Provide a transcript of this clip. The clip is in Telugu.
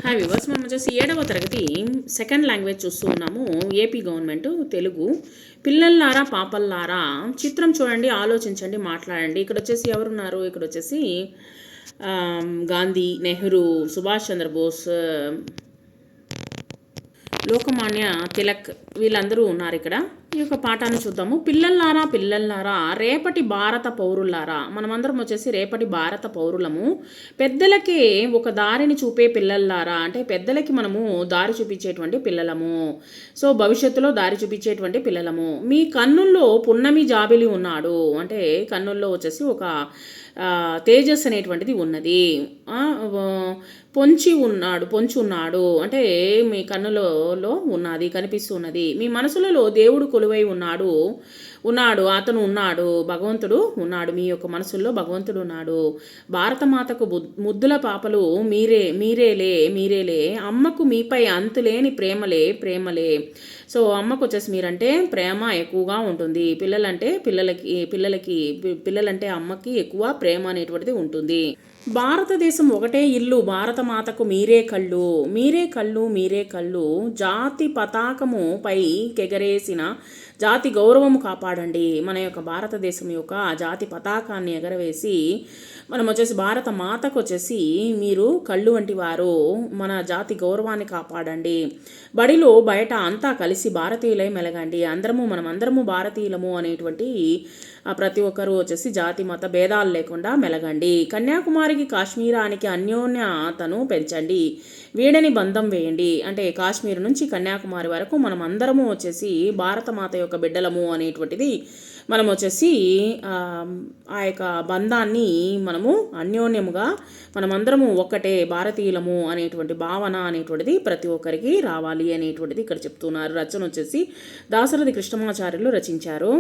హాయ్ వివర్స్, మనం వచ్చేసి 7వ తరగతి సెకండ్ లాంగ్వేజ్ చూస్తూ ఉన్నాము. AP government Telugu. పిల్లల్లారా పాపల్లారా చిత్రం చూడండి, ఆలోచించండి, మాట్లాడండి. ఇక్కడ వచ్చేసి ఎవరున్నారు? ఇక్కడ వచ్చేసి గాంధీ, నెహ్రూ, సుభాష్ చంద్రబోస్, లోకమాన్య తిలక్ వీళ్ళందరూ ఉన్నారు ఇక్కడ. ఈ యొక్క పాఠాన్ని చూద్దాము. పిల్లల్లారా పిల్లల్లారా, రేపటి భారత పౌరులారా. మనమందరం వచ్చేసి రేపటి భారత పౌరులము. పెద్దలకే ఒక దారిని చూపే పిల్లల్లారా, అంటే పెద్దలకి మనము దారి చూపించేటువంటి పిల్లలము. సో భవిష్యత్తులో దారి చూపించేటువంటి పిల్లలము. మీ కన్నుల్లో పున్నమి జాబిలి ఉన్నాడు, అంటే కన్నుల్లో వచ్చేసి ఒక తేజస్ అనేటువంటిది ఉన్నది. పొంచి ఉన్నాడు అంటే మీ కన్నులలో ఉన్నది, కనిపిస్తున్నది. మీ మనసులలో దేవుడు కొలువై ఉన్నాడు, అతను ఉన్నాడు, భగవంతుడు ఉన్నాడు. మీ యొక్క మనసుల్లో భగవంతుడు ఉన్నాడు. భారతమాతకు ముద్దుల పాపలు మీరేలే. అమ్మకు మీపై అంతులేని ప్రేమలే. సో అమ్మకు వచ్చేసి మీరంటే ప్రేమ ఎక్కువగా ఉంటుంది. పిల్లలంటే అమ్మకి ఎక్కువ ప్రేమ అనేటువంటిది ఉంటుంది. భారతదేశం ఒకటే ఇల్లు, భారతమాతకు మీరే కళ్ళు. జాతి పతాకము పై కెగరేసిన జాతి గౌరవము కాపాడండి. మన యొక్క భారతదేశం యొక్క జాతి పతాకాన్ని ఎగరవేసి మనం వచ్చేసి భారత మాతకు వచ్చేసి మీరు కళ్ళు వంటి వారు, మన జాతి గౌరవాన్ని కాపాడండి. బడిలో బయట అంతా కలిసి భారతీయులై మెలగండి. మనమందరము భారతీయులము అనేటువంటి ప్రతి ఒక్కరూ వచ్చేసి జాతి మత భేదాలు లేకుండా మెలగండి. కన్యాకుమారికి కాశ్మీరానికి అన్యోన్యతను పెంచండి, వీడని బంధం వేయండి. అంటే కాశ్మీర్ నుంచి కన్యాకుమారి వరకు మనం అందరము వచ్చేసి భారతమాత యొక్క బిడ్డలము అనేటువంటిది మనం వచ్చేసి ఆ యొక్క బంధాన్ని మనము అన్యోన్యముగా మనమందరము ఒక్కటే భారతీయులము అనేటువంటి భావన అనేటువంటిది ప్రతి ఒక్కరికి రావాలి అనేటువంటిది ఇక్కడ చెప్తున్నారు. రచన వచ్చేసి దాశరథి కృష్ణమాచార్యులు రచించారు.